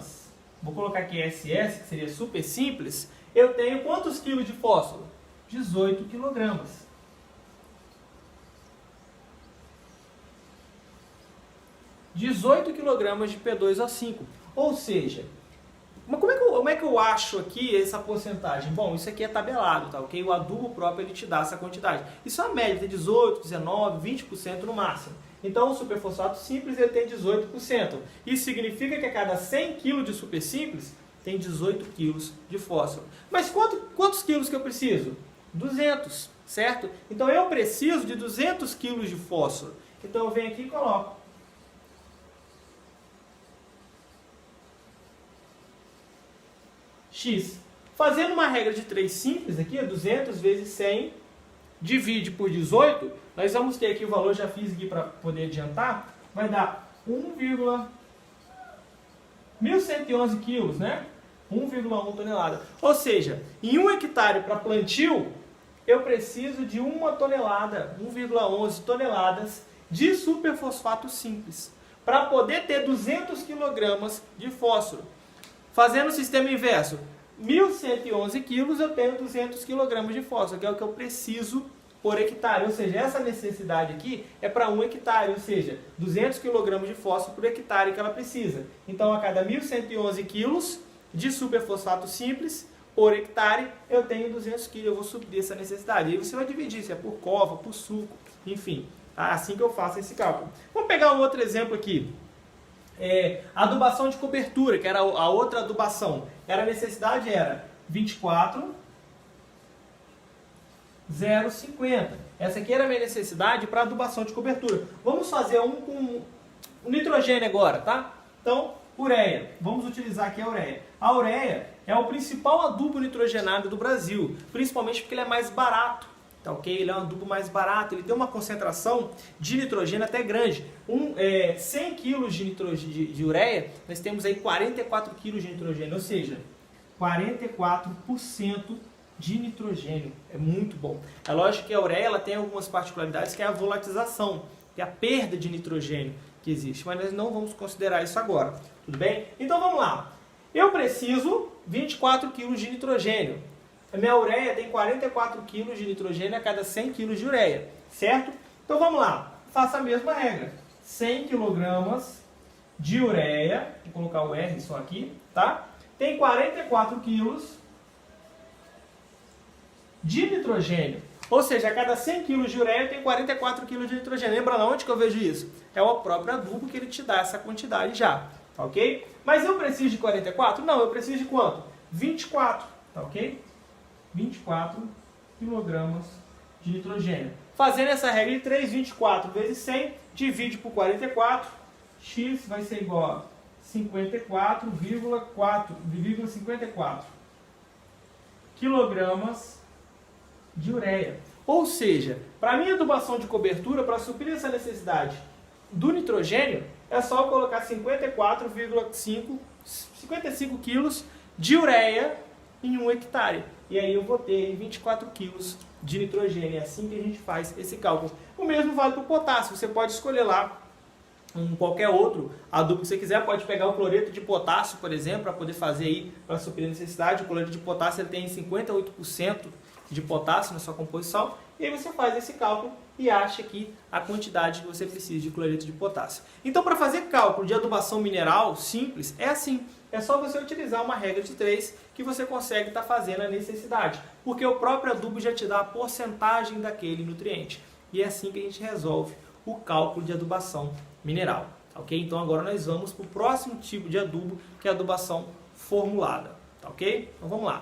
vou colocar aqui SS, que seria super simples, eu tenho quantos quilos de fósforo? 18 kg. 18 kg de P2O5. Ou seja, mas como é que eu acho aqui essa porcentagem? Bom, isso aqui é tabelado, tá ok? O adubo próprio ele te dá essa quantidade. Isso é uma média, tem 18, 19, 20% no máximo. Então o superfosfato simples ele tem 18%. Isso significa que a cada 100 kg de super simples tem 18 kg de fósforo. Mas quantos quilos que eu preciso? 200, certo? Então eu preciso de 200 kg de fósforo. Então eu venho aqui e coloco X. Fazendo uma regra de 3 simples aqui, 200 vezes 100, divide por 18, nós vamos ter aqui o valor, já fiz aqui para poder adiantar, vai dar 1.1111 quilos, né? 1,1 tonelada. Ou seja, em 1 hectare para plantio, eu preciso de 1 tonelada, 1,11 toneladas de superfosfato simples, para poder ter 200 kg de fósforo. Fazendo o sistema inverso, 1.111 quilos eu tenho 200 kg de fósforo, que é o que eu preciso por hectare. Ou seja, essa necessidade aqui é para 1 hectare, ou seja, 200 kg de fósforo por hectare que ela precisa. Então, a cada 1.111 quilos, de superfosfato simples por hectare, eu tenho 200 kg, eu vou suprir essa necessidade. Aí você vai dividir se é por cova, por suco, enfim. Tá? Assim que eu faço esse cálculo. Vamos pegar um outro exemplo aqui. Adubação de cobertura, que era a outra adubação. A necessidade era 24,050. Essa aqui era a minha necessidade para adubação de cobertura. Vamos fazer um com o nitrogênio agora, tá? Então, ureia. Vamos utilizar aqui a ureia. A ureia é o principal adubo nitrogenado do Brasil, principalmente porque ele é mais barato. Tá, ok? Ele é um adubo mais barato, ele tem uma concentração de nitrogênio até grande. 100 kg de ureia, nós temos aí 44 kg de nitrogênio, ou seja, 44% de nitrogênio. É muito bom. É lógico que a ureia ela tem algumas particularidades, que é a volatização, que é a perda de nitrogênio que existe, mas nós não vamos considerar isso agora, tudo bem? Então vamos lá. Eu preciso 24 kg de nitrogênio. A minha ureia tem 44 kg de nitrogênio a cada 100 kg de ureia, certo? Então vamos lá, faça a mesma regra. 100 kg de ureia, vou colocar o R só aqui, tá? Tem 44 kg de nitrogênio. Ou seja, a cada 100 kg de ureia tem 44 kg de nitrogênio. Lembra onde que eu vejo isso? É o próprio adubo que ele te dá essa quantidade já, tá ok? Mas eu preciso de 44? Não, eu preciso de quanto? 24, tá ok? 24 kg de nitrogênio. Fazendo essa regra de 3, 24 vezes 100, divide por 44, x vai ser igual a 54,54 kg de ureia. Ou seja, para a minha adubação de cobertura, para suprir essa necessidade do nitrogênio, é só eu colocar 55 kg de ureia em 1 hectare. E aí eu vou ter 24 kg de nitrogênio. É assim que a gente faz esse cálculo. O mesmo vale para o potássio. Você pode escolher lá qualquer outro adubo que você quiser. Pode pegar o cloreto de potássio, por exemplo, para poder fazer aí, para suprir a necessidade. O cloreto de potássio ele tem 58% de potássio na sua composição. E aí você faz esse cálculo e acha aqui a quantidade que você precisa de cloreto de potássio. Então, para fazer cálculo de adubação mineral simples, é assim. É só você utilizar uma regra de 3 que você consegue estar fazendo a necessidade. Porque o próprio adubo já te dá a porcentagem daquele nutriente. E é assim que a gente resolve o cálculo de adubação mineral. Ok? Então agora nós vamos para o próximo tipo de adubo, que é a adubação formulada. Tá ok? Então vamos lá.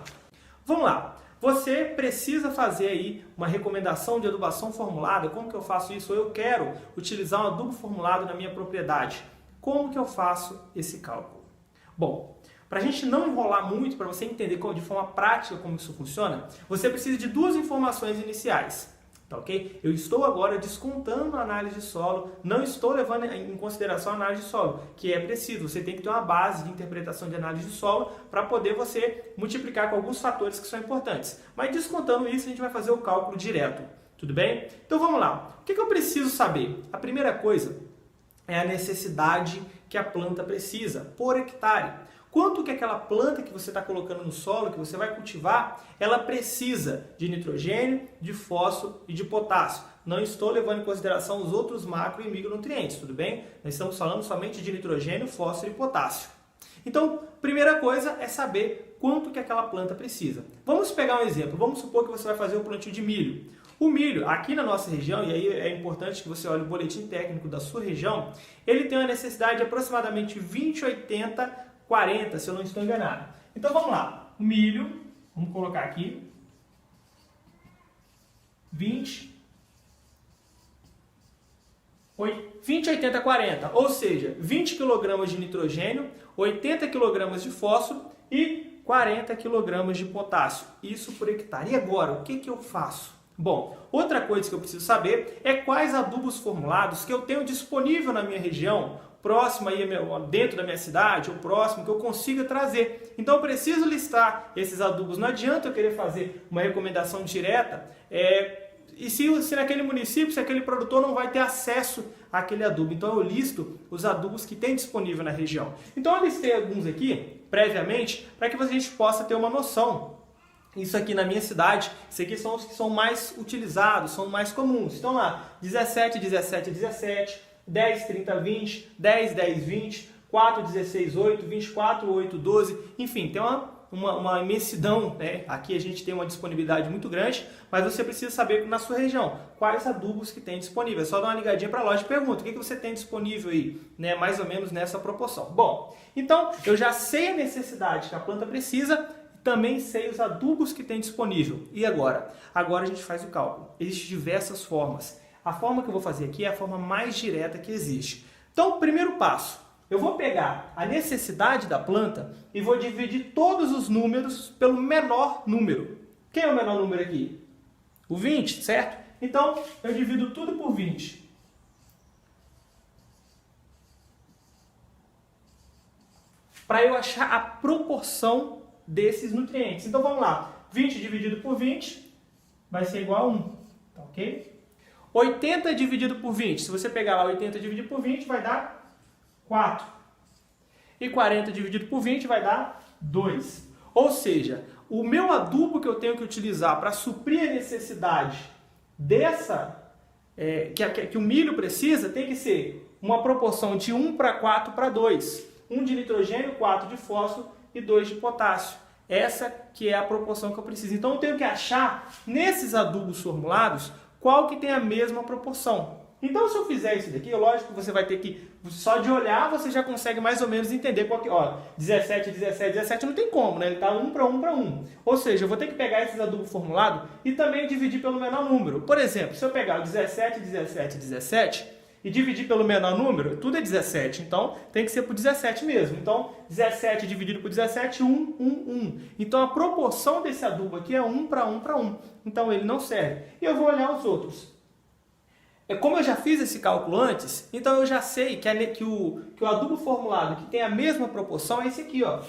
Vamos lá. Você precisa fazer aí uma recomendação de adubação formulada. Como que eu faço isso? Eu quero utilizar um adubo formulado na minha propriedade. Como que eu faço esse cálculo? Bom, para a gente não enrolar muito, para você entender de forma prática como isso funciona, você precisa de duas informações iniciais. Tá, ok? Eu estou agora descontando a análise de solo, não estou levando em consideração a análise de solo, que é preciso. Você tem que ter uma base de interpretação de análise de solo para poder você multiplicar com alguns fatores que são importantes. Mas descontando isso, a gente vai fazer o cálculo direto. Tudo bem? Então vamos lá. O que eu preciso saber? A primeira coisa é a necessidade que a planta precisa por hectare. Quanto que aquela planta que você está colocando no solo, que você vai cultivar, ela precisa de nitrogênio, de fósforo e de potássio. Não estou levando em consideração os outros macro e micronutrientes, tudo bem? Nós estamos falando somente de nitrogênio, fósforo e potássio. Então, primeira coisa é saber quanto que aquela planta precisa. Vamos pegar um exemplo. Vamos supor que você vai fazer o plantio de milho. O milho, aqui na nossa região, e aí é importante que você olhe o boletim técnico da sua região, ele tem uma necessidade de aproximadamente 20, 80, 40, se eu não estou enganado. Então vamos lá. O milho, vamos colocar aqui, 20, 80, 40, ou seja, 20 kg de nitrogênio, 80 kg de fósforo e 40 kg de potássio. Isso por hectare. E agora, o que eu faço? Bom, outra coisa que eu preciso saber é quais adubos formulados que eu tenho disponível na minha região, próximo aí, dentro da minha cidade, ou próximo, que eu consiga trazer. Então eu preciso listar esses adubos. Não adianta eu querer fazer uma recomendação direta, e se naquele município, se aquele produtor não vai ter acesso àquele adubo. Então eu listo os adubos que tem disponível na região. Então eu listei alguns aqui, previamente, para que a gente possa ter uma noção. Isso aqui na minha cidade, isso aqui são os que são mais utilizados, são mais comuns. Então lá, 17, 17, 17, 10, 30, 20, 10, 10, 20, 4, 16, 8, 24, 8, 12, enfim, tem uma imensidão, né? Aqui a gente tem uma disponibilidade muito grande, mas você precisa saber na sua região quais adubos que tem disponível. É só dar uma ligadinha para a loja e pergunta, o que você tem disponível aí, né? Mais ou menos nessa proporção. Bom, então eu já sei a necessidade que a planta precisa, também sei os adubos que tem disponível. E agora? Agora a gente faz o cálculo. Existem diversas formas. A forma que eu vou fazer aqui é a forma mais direta que existe. Então, primeiro passo, eu vou pegar a necessidade da planta e vou dividir todos os números pelo menor número. Quem é o menor número aqui? O 20, certo? Então, eu divido tudo por 20. Para eu achar a proporção desses nutrientes. Então, vamos lá. 20 dividido por 20 vai ser igual a 1. Tá ok? 80 dividido por 20. Se você pegar lá 80 dividido por 20, vai dar 4. E 40 dividido por 20 vai dar 2. Ou seja, o meu adubo que eu tenho que utilizar para suprir a necessidade que o milho precisa tem que ser uma proporção de 1 para 4 para 2. 1 de nitrogênio, 4 de fósforo e 2 de potássio. Essa que é a proporção que eu preciso. Então eu tenho que achar nesses adubos formulados qual que tem a mesma proporção. Então, se eu fizer isso daqui, lógico que você vai ter que, só de olhar, você já consegue mais ou menos entender qual que, ó, 17, 17, 17, não tem como, né? Ele está 1 para 1 para 1. Ou seja, eu vou ter que pegar esses adubos formulados e também dividir pelo menor número. Por exemplo, se eu pegar o 17, 17, 17 e dividir pelo menor número, tudo é 17. Então, tem que ser por 17 mesmo. Então, 17 dividido por 17, 1, 1, 1. Então, a proporção desse adubo aqui é 1 para 1 para 1. Então, ele não serve. E eu vou olhar os outros. Como eu já fiz esse cálculo antes, então eu já sei que o adubo formulado que tem a mesma proporção é esse aqui, ó.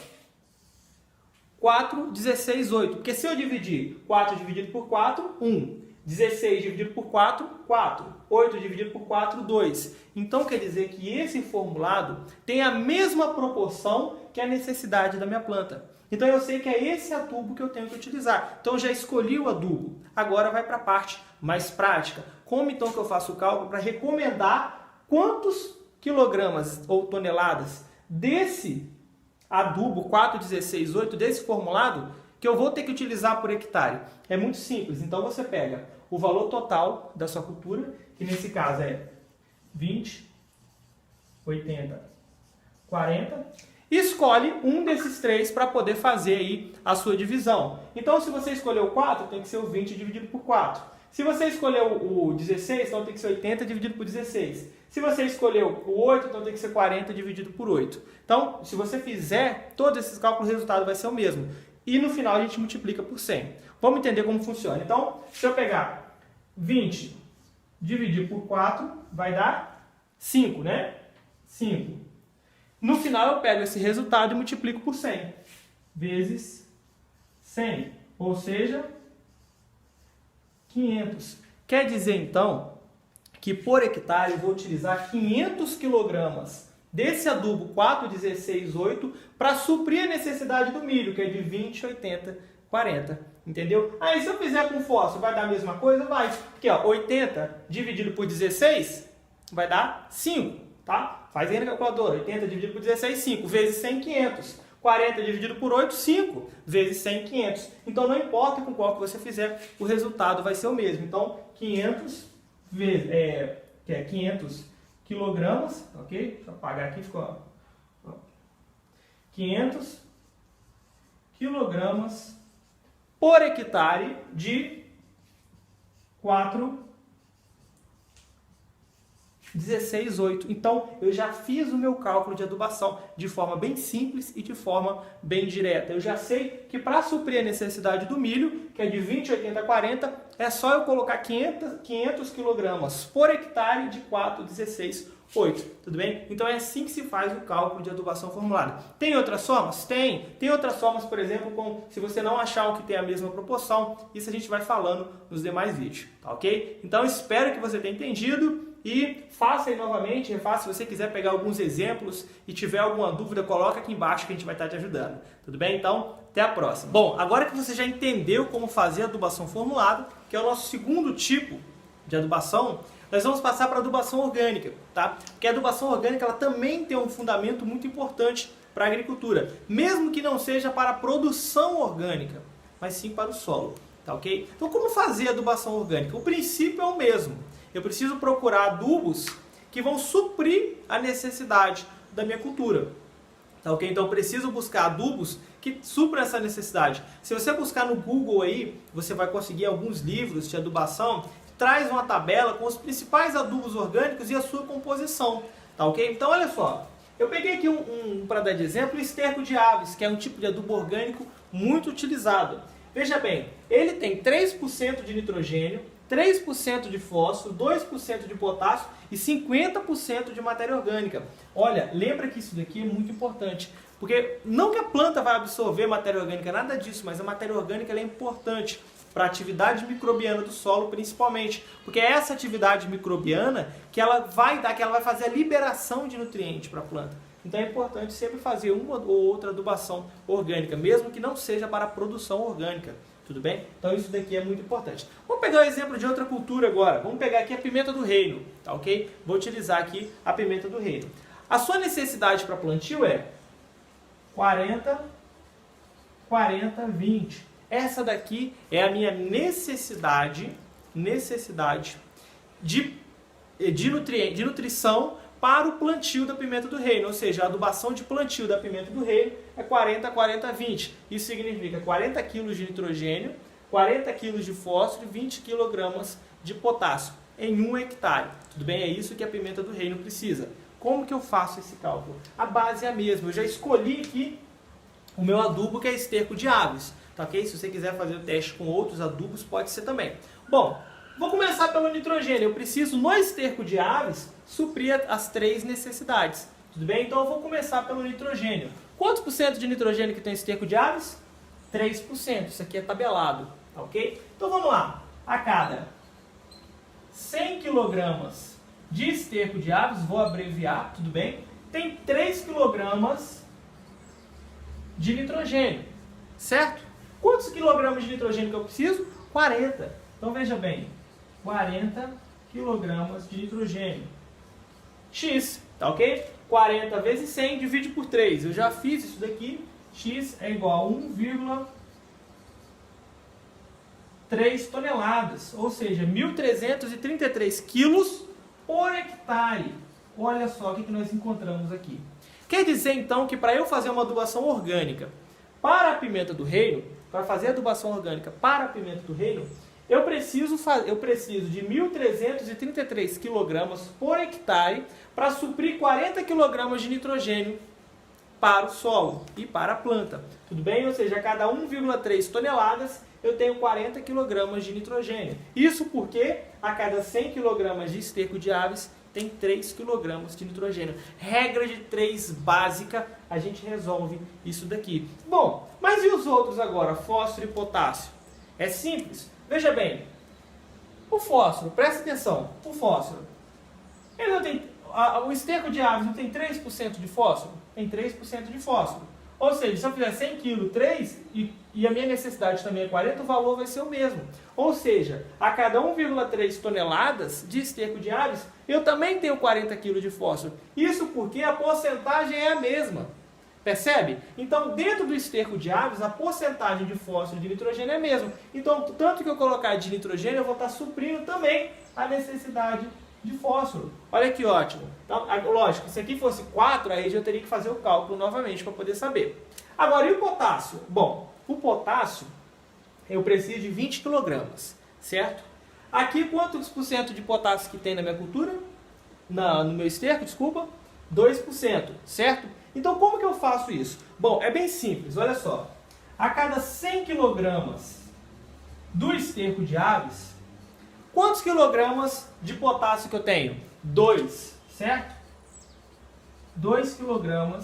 4, 16, 8. Porque se eu dividir 4 dividido por 4, 1. 16 dividido por 4, 4. 8 dividido por 4, 2. Então quer dizer que esse formulado tem a mesma proporção que a necessidade da minha planta. Então eu sei que é esse adubo que eu tenho que utilizar. Então eu já escolhi o adubo. Agora vai para a parte mais prática. Como então que eu faço o cálculo para recomendar quantos quilogramas ou toneladas desse adubo 4, 16, 8, desse formulado, que eu vou ter que utilizar por hectare? É muito simples. Então você pega o valor total da sua cultura, que nesse caso é 20, 80, 40, e escolhe um desses três para poder fazer aí a sua divisão. Então, se você escolheu o 4, tem que ser o 20 dividido por 4. Se você escolheu o 16, então tem que ser 80 dividido por 16. Se você escolheu o 8, então tem que ser 40 dividido por 8. Então, se você fizer todos esses cálculos, o resultado vai ser o mesmo. E no final a gente multiplica por 100. Vamos entender como funciona. Então, se eu pegar 20 dividir por 4, vai dar 5, né? 5. No final eu pego esse resultado e multiplico por 100. Vezes 100. Ou seja, 500. Quer dizer, então, que por hectare eu vou utilizar 500 quilogramas desse adubo 4, 16, 8 para suprir a necessidade do milho, que é de 20, 80, 40. Entendeu? Aí se eu fizer com fósforo, vai dar a mesma coisa? Vai. Aqui, ó, 80 dividido por 16 vai dar 5, tá? Faz aí na calculadora. 80 dividido por 16, 5. Vezes 100, 500. 40 dividido por 8, 5. Vezes 100, 500. Então, não importa com qual que você fizer, o resultado vai ser o mesmo. Então, 500 vezes, que é 500 quilogramas, ok? Deixa eu apagar aqui, ficou, ó. 500 quilogramas por hectare de 4, 16, 8. Então, eu já fiz o meu cálculo de adubação de forma bem simples e de forma bem direta. Eu já sei que para suprir a necessidade do milho, que é de 20, 80, 40, é só eu colocar 500 quilogramas por hectare de 4, 16, 8. Tudo bem? Então, é assim que se faz o cálculo de adubação formulada. Tem outras formas? Tem. Tem outras formas, por exemplo, se você não achar o que tem a mesma proporção, isso a gente vai falando nos demais vídeos, tá ok? Então, espero que você tenha entendido. E faça aí novamente, refaça. Se você quiser pegar alguns exemplos e tiver alguma dúvida, coloca aqui embaixo que a gente vai estar te ajudando. Tudo bem? Então, até a próxima. Bom, agora que você já entendeu como fazer a adubação formulada, que é o nosso segundo tipo de adubação, nós vamos passar para a adubação orgânica, tá? Porque a adubação orgânica ela também tem um fundamento muito importante para a agricultura, mesmo que não seja para a produção orgânica, mas sim para o solo, tá ok? Então como fazer a adubação orgânica? O princípio é o mesmo, eu preciso procurar adubos que vão suprir a necessidade da minha cultura, tá ok? Então eu preciso buscar adubos que supram essa necessidade. Se você buscar no Google aí, você vai conseguir alguns livros de adubação que traz uma tabela com os principais adubos orgânicos e a sua composição, tá ok? Então olha só, eu peguei aqui para dar de exemplo, o esterco de aves, que é um tipo de adubo orgânico muito utilizado. Veja bem, ele tem 3% de nitrogênio, 3% de fósforo, 2% de potássio e 50% de matéria orgânica. Olha, lembra que isso daqui é muito importante, porque não que a planta vai absorver matéria orgânica, nada disso, mas a matéria orgânica ela é importante para a atividade microbiana do solo, principalmente, porque é essa atividade microbiana que ela vai fazer a liberação de nutrientes para a planta. Então é importante sempre fazer uma ou outra adubação orgânica, mesmo que não seja para a produção orgânica. Tudo bem? Então isso daqui é muito importante. Vamos pegar o exemplo de outra cultura agora. Vamos pegar aqui a pimenta do reino, tá ok? Vou utilizar aqui a pimenta do reino. A sua necessidade para plantio é 40, 40, 20. Essa daqui é a minha necessidade de nutrição para o plantio da pimenta do reino, ou seja, a adubação de plantio da pimenta do reino é 40, 40, 20. Isso significa 40 kg de nitrogênio, 40 kg de fósforo e 20 kg de potássio em 1 hectare. Tudo bem? É isso que a pimenta do reino precisa. Como que eu faço esse cálculo? A base é a mesma. Eu já escolhi aqui o meu adubo, que é esterco de aves. Tá ok? Se você quiser fazer o teste com outros adubos, pode ser também. Bom, vou começar pelo nitrogênio. Eu preciso, no esterco de aves, suprir as 3 necessidades. Tudo bem? Então eu vou começar pelo nitrogênio. Quantos por cento de nitrogênio que tem esterco de aves? 3%. Isso aqui é tabelado. Tá ok? Então vamos lá. A cada 100 kg de esterco de aves, vou abreviar, tudo bem? Tem 3 kg de nitrogênio. Certo? Quantos quilogramas de nitrogênio que eu preciso? 40. Então veja bem, 40 kg de nitrogênio. X, tá ok? 40 vezes 100 divide por 3. Eu já fiz isso daqui. X é igual a 1,3 toneladas, ou seja, 1.333 quilos por hectare. Olha só o que nós encontramos aqui. Quer dizer então que para eu fazer uma adubação orgânica para a pimenta do reino, para fazer adubação orgânica para a pimenta do reino, eu preciso de 1.333 kg por hectare para suprir 40 kg de nitrogênio para o solo e para a planta. Tudo bem? Ou seja, a cada 1,3 toneladas eu tenho 40 kg de nitrogênio. Isso porque a cada 100 kg de esterco de aves tem 3 kg de nitrogênio. Regra de 3 básica, a gente resolve isso daqui. Bom, mas e os outros agora, fósforo e potássio? É simples. Veja bem, o fósforo, presta atenção, o fósforo, ele não tem, o esterco de aves não tem 3% de fósforo? Tem 3% de fósforo. Ou seja, se eu fizer 100 kg, 3, e a minha necessidade também é 40, o valor vai ser o mesmo. Ou seja, a cada 1,3 toneladas de esterco de aves, eu também tenho 40 kg de fósforo. Isso porque a porcentagem é a mesma. Percebe? Então, dentro do esterco de aves, a porcentagem de fósforo e de nitrogênio é a mesma. Então, tanto que eu colocar de nitrogênio, eu vou estar suprindo também a necessidade de fósforo. Olha que ótimo. Então, lógico, se aqui fosse 4, aí eu teria que fazer o cálculo novamente para poder saber. Agora, e o potássio? Bom, o potássio, eu preciso de 20 kg, certo? Aqui, quantos por cento de potássio que tem na minha cultura? No meu esterco, desculpa? 2%, certo? Então, como que eu faço isso? Bom, é bem simples, olha só. A cada 100 kg do esterco de aves, quantos quilogramas de potássio que eu tenho? 2, certo? 2 kg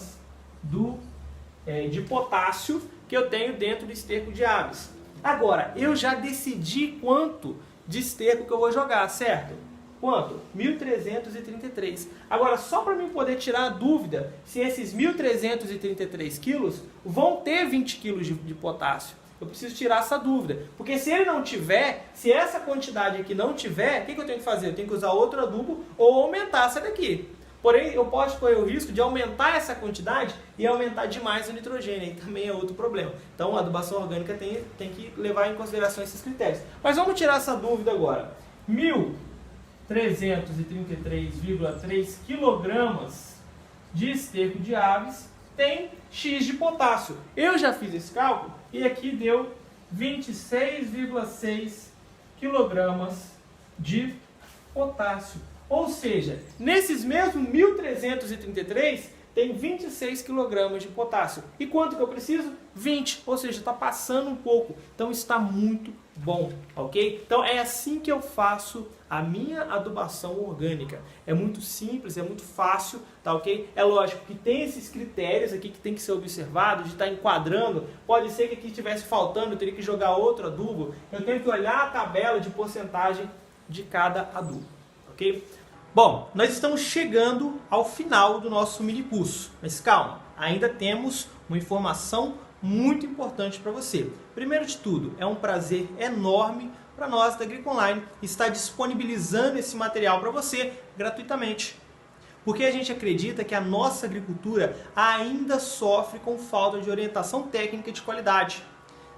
de potássio que eu tenho dentro do esterco de aves. Agora, eu já decidi quanto de esterco que eu vou jogar, certo? Quanto? 1.333. Agora, só para mim poder tirar a dúvida se esses 1.333 quilos vão ter 20 quilos de potássio. Eu preciso tirar essa dúvida. Porque se ele não tiver, se essa quantidade aqui não tiver, o que eu tenho que fazer? Eu tenho que usar outro adubo ou aumentar essa daqui. Porém, eu posso correr o risco de aumentar essa quantidade e aumentar demais o nitrogênio. Aí também é outro problema. Então, a adubação orgânica tem que levar em consideração esses critérios. Mas vamos tirar essa dúvida agora. 1.333,3 kg de esterco de aves tem X de potássio. Eu já fiz esse cálculo e aqui deu 26,6 kg de potássio. Ou seja, nesses mesmos 1.333 tem 26 kg de potássio. E quanto que eu preciso? 20, ou seja, está passando um pouco. Então está muito bom, ok? Então é assim que eu faço a minha adubação orgânica. É muito simples, é muito fácil, tá ok? É lógico que tem esses critérios aqui que tem que ser observado, de estar enquadrando. Pode ser que aqui estivesse faltando, eu teria que jogar outro adubo. Eu tenho que olhar a tabela de porcentagem de cada adubo, ok? Bom, nós estamos chegando ao final do nosso mini curso, mas calma, ainda temos uma informação muito importante para você. Primeiro de tudo, é um prazer enorme para nós da AgriConline estar disponibilizando esse material para você gratuitamente. Porque a gente acredita que a nossa agricultura ainda sofre com falta de orientação técnica de qualidade.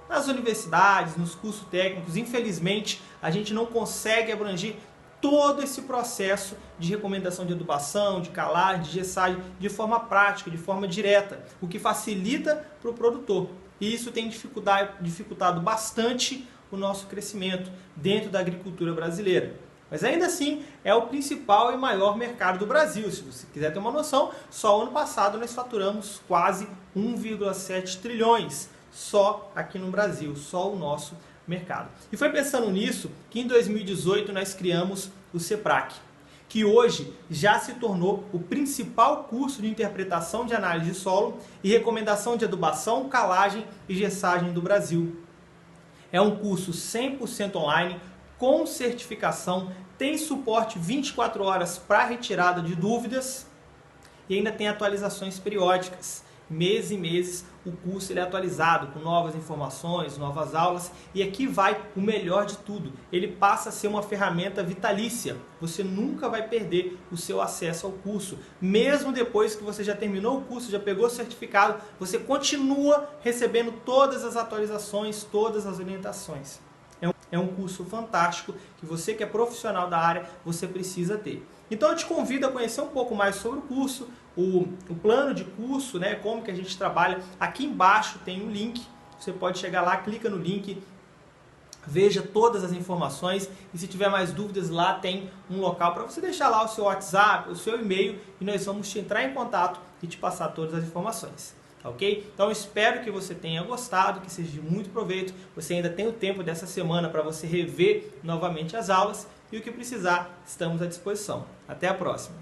Nas universidades, nos cursos técnicos, infelizmente, a gente não consegue abranger todo esse processo de recomendação de adubação, de calagem, de gessagem, de forma prática, de forma direta, o que facilita para o produtor. E isso tem dificultado bastante o nosso crescimento dentro da agricultura brasileira. Mas ainda assim, é o principal e maior mercado do Brasil. Se você quiser ter uma noção, só ano passado nós faturamos quase 1,7 trilhões só aqui no Brasil, só o nosso mercado. E foi pensando nisso que em 2018 nós criamos o CEPRAC, que hoje já se tornou o principal curso de interpretação de análise de solo e recomendação de adubação, calagem e gessagem do Brasil. É um curso 100% online, com certificação, tem suporte 24 horas para retirada de dúvidas e ainda tem atualizações periódicas. Mês em mês o curso ele é atualizado com novas informações, novas aulas, e aqui vai o melhor de tudo. Ele passa a ser uma ferramenta vitalícia. Você nunca vai perder o seu acesso ao curso. Mesmo depois que você já terminou o curso, já pegou o certificado, você continua recebendo todas as atualizações, todas as orientações. É um curso fantástico que você que é profissional da área, você precisa ter. Então eu te convido a conhecer um pouco mais sobre o curso, o plano de curso, né, como que a gente trabalha. Aqui embaixo tem um link, você pode chegar lá, clica no link, veja todas as informações e se tiver mais dúvidas lá tem um local para você deixar lá o seu WhatsApp, o seu e-mail e nós vamos entrar em contato e te passar todas as informações. Ok? Então espero que você tenha gostado, que seja de muito proveito. Você ainda tem o tempo dessa semana para você rever novamente as aulas e o que precisar, estamos à disposição. Até a próxima!